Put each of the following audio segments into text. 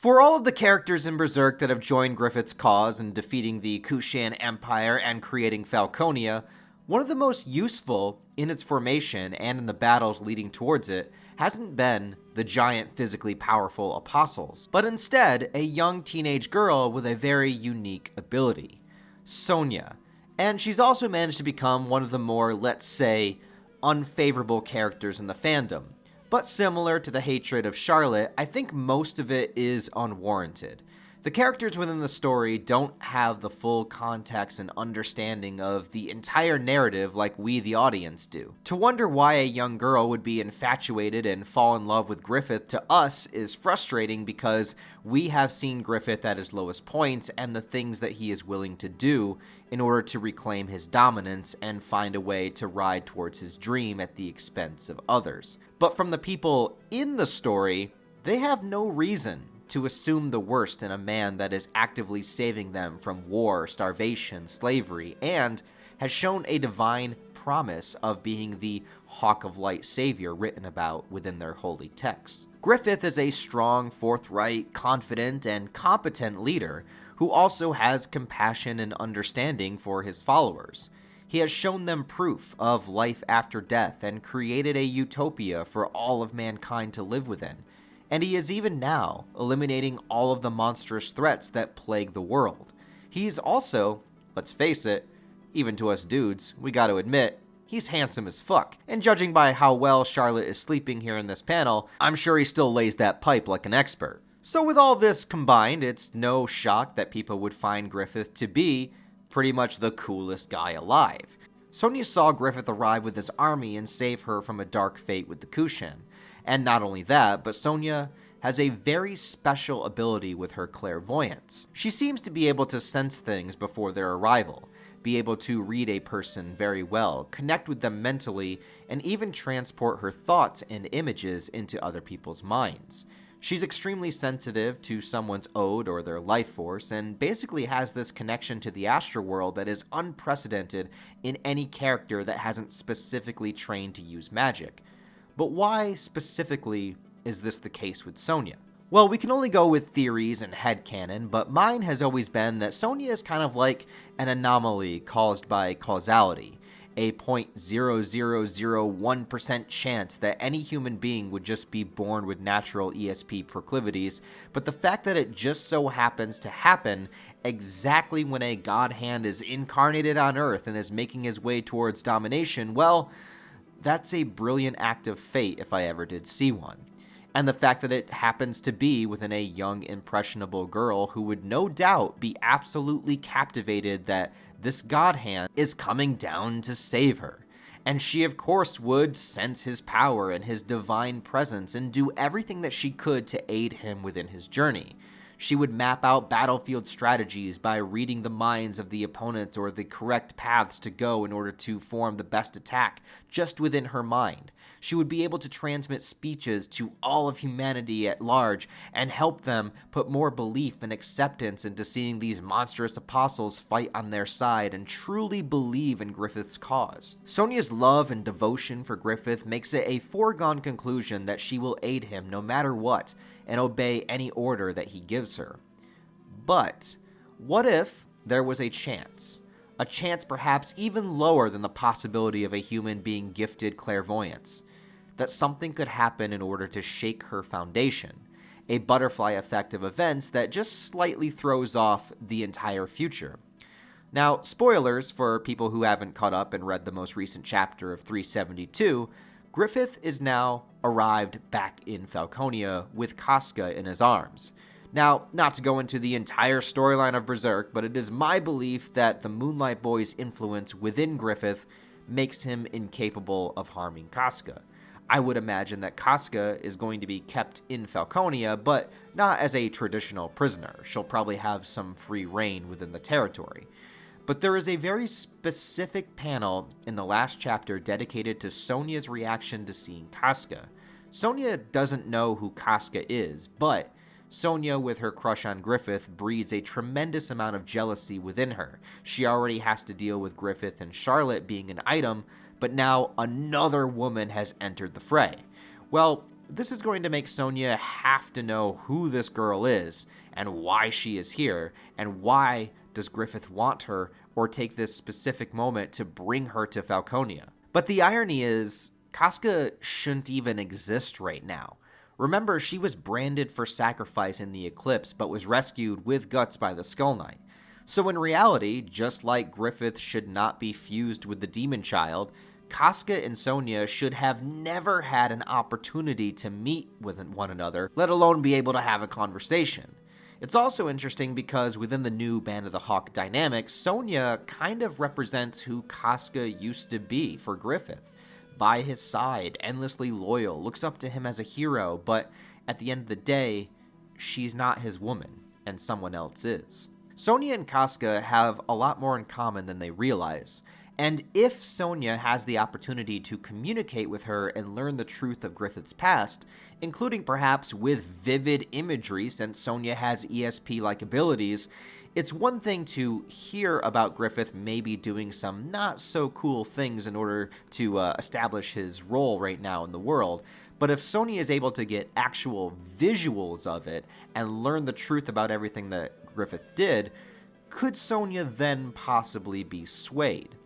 For all of the characters in Berserk that have joined Griffith's cause in defeating the Kushan Empire and creating Falconia, one of the most useful in its formation and in the battles leading towards it hasn't been the giant physically powerful apostles, but instead a young teenage girl with a very unique ability, Sonia. And she's also managed to become one of the more, let's say, unfavorable characters in the fandom. But similar to the hatred of Charlotte, I think most of it is unwarranted. The characters within the story don't have the full context and understanding of the entire narrative like we, the audience, do. To wonder why a young girl would be infatuated and fall in love with Griffith to us is frustrating because we have seen Griffith at his lowest points and the things that he is willing to do in order to reclaim his dominance and find a way to ride towards his dream at the expense of others. But from the people in the story, they have no reason to assume the worst in a man that is actively saving them from war, starvation, slavery, and has shown a divine promise of being the Hawk of Light savior written about within their holy texts. Griffith is a strong, forthright, confident, and competent leader who also has compassion and understanding for his followers. He has shown them proof of life after death and created a utopia for all of mankind to live within. And he is even now eliminating all of the monstrous threats that plague the world. He's also, let's face it, even to us dudes, we gotta admit, he's handsome as fuck. And judging by how well Charlotte is sleeping here in this panel, I'm sure he still lays that pipe like an expert. So with all this combined, it's no shock that people would find Griffith to be pretty much the coolest guy alive. Sonia saw Griffith arrive with his army and save her from a dark fate with the Kushan. And not only that, but Sonia has a very special ability with her clairvoyance. She seems to be able to sense things before their arrival, be able to read a person very well, connect with them mentally, and even transport her thoughts and images into other people's minds. She's extremely sensitive to someone's ode or their life force, and basically has this connection to the astral world that is unprecedented in any character that hasn't specifically trained to use magic. But why specifically is this the case with Sonia? Well, we can only go with theories and headcanon, but mine has always been that Sonia is kind of like an anomaly caused by causality, a 0.0001% chance that any human being would just be born with natural ESP proclivities, but the fact that it just so happens to happen exactly when a god hand is incarnated on Earth and is making his way towards domination, well, that's a brilliant act of fate if I ever did see one. And the fact that it happens to be within a young, impressionable girl who would no doubt be absolutely captivated that this god hand is coming down to save her. And she of course would sense his power and his divine presence and do everything that she could to aid him within his journey. She would map out battlefield strategies by reading the minds of the opponent or the correct paths to go in order to form the best attack just within her mind. She would be able to transmit speeches to all of humanity at large and help them put more belief and acceptance into seeing these monstrous apostles fight on their side and truly believe in Griffith's cause. Sonia's love and devotion for Griffith makes it a foregone conclusion that she will aid him no matter what and obey any order that he gives her. But what if there was a chance perhaps even lower than the possibility of a human being gifted clairvoyance, that something could happen in order to shake her foundation, a butterfly effect of events that just slightly throws off the entire future. Now, spoilers for people who haven't caught up and read the most recent chapter of 372, Griffith is now arrived back in Falconia with Kaska in his arms. Now, not to go into the entire storyline of Berserk, but it is my belief that the Moonlight Boy's influence within Griffith makes him incapable of harming Kaska. I would imagine that Kaska is going to be kept in Falconia, but not as a traditional prisoner. She'll probably have some free reign within the territory. But there is a very specific panel in the last chapter dedicated to Sonia's reaction to seeing Kaska. Sonia doesn't know who Kaska is, but Sonia, with her crush on Griffith, breeds a tremendous amount of jealousy within her. She already has to deal with Griffith and Charlotte being an item, but now another woman has entered the fray. Well, this is going to make Sonia have to know who this girl is and why she is here, and why does Griffith want her or take this specific moment to bring her to Falconia. But the irony is, Kaska shouldn't even exist right now. Remember, she was branded for sacrifice in the eclipse, but was rescued with guts by the Skull Knight. So in reality, just like Griffith should not be fused with the demon child, Kaska and Sonia should have never had an opportunity to meet with one another, let alone be able to have a conversation. It's also interesting because within the new Band of the Hawk dynamic, Sonia kind of represents who Kaska used to be for Griffith. By his side, endlessly loyal, looks up to him as a hero, but at the end of the day, she's not his woman, and someone else is. Sonia and Kaska have a lot more in common than they realize, and if Sonia has the opportunity to communicate with her and learn the truth of Griffith's past, including perhaps with vivid imagery since Sonia has ESP-like abilities, it's one thing to hear about Griffith maybe doing some not-so-cool things in order to establish his role right now in the world, but if Sonia is able to get actual visuals of it and learn the truth about everything that Griffith did, could Sonia then possibly be swayed?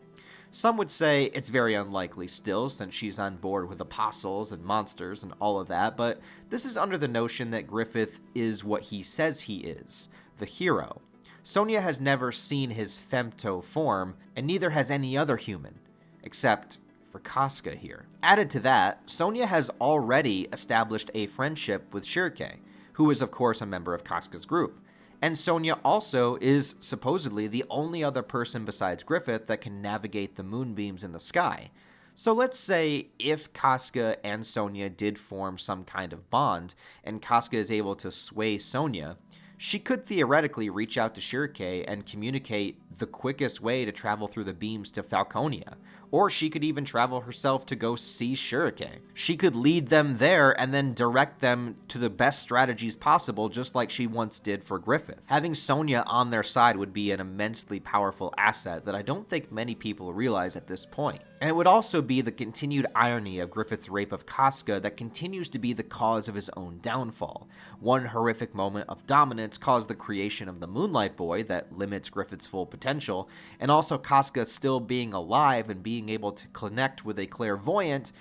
Some would say it's very unlikely still, since she's on board with apostles and monsters and all of that, but this is under the notion that Griffith is what he says he is, the hero. Sonia has never seen his femto form, and neither has any other human, except for Kaska here. Added to that, Sonia has already established a friendship with Shirke, who is of course a member of Kaska's group. And Sonia also is supposedly the only other person besides Griffith that can navigate the moonbeams in the sky. So let's say if Kaska and Sonia did form some kind of bond, and Kaska is able to sway Sonia, she could theoretically reach out to Shirke and communicate the quickest way to travel through the beams to Falconia. Or she could even travel herself to go see Shirke. She could lead them there and then direct them to the best strategies possible, just like she once did for Griffith. Having Sonia on their side would be an immensely powerful asset that I don't think many people realize at this point. And it would also be the continued irony of Griffith's rape of Kaska that continues to be the cause of his own downfall. One horrific moment of dominance caused the creation of the Moonlight Boy that limits Griffith's full potential, and also Kaska still being alive and being able to connect with a clairvoyant,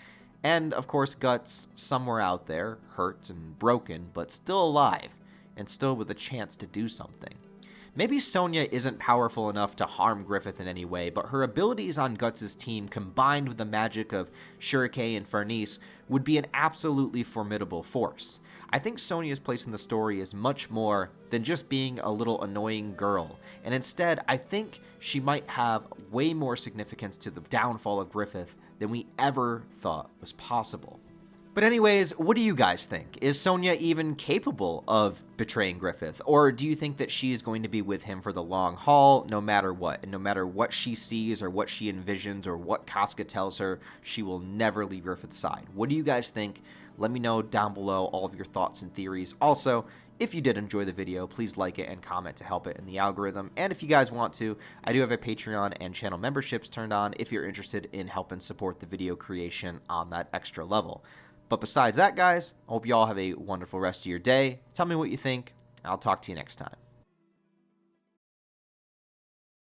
and of course Guts somewhere out there, hurt and broken, but still alive, and still with a chance to do something. Maybe Sonia isn't powerful enough to harm Griffith in any way, but her abilities on Guts' team combined with the magic of Shirke and Farnese would be an absolutely formidable force. I think Sonia's place in the story is much more than just being a little annoying girl, and instead I think she might have way more significance to the downfall of Griffith than we ever thought was possible. But anyways, what do you guys think? Is Sonia even capable of betraying Griffith? Or do you think that she is going to be with him for the long haul, no matter what? And no matter what she sees or what she envisions or what Kaska tells her, she will never leave Griffith's side. What do you guys think? Let me know down below all of your thoughts and theories. Also, if you did enjoy the video, please like it and comment to help it in the algorithm. And if you guys want to, I do have a Patreon and channel memberships turned on if you're interested in helping support the video creation on that extra level. But besides that, guys, I hope you all have a wonderful rest of your day. Tell me what you think. I'll talk to you next time.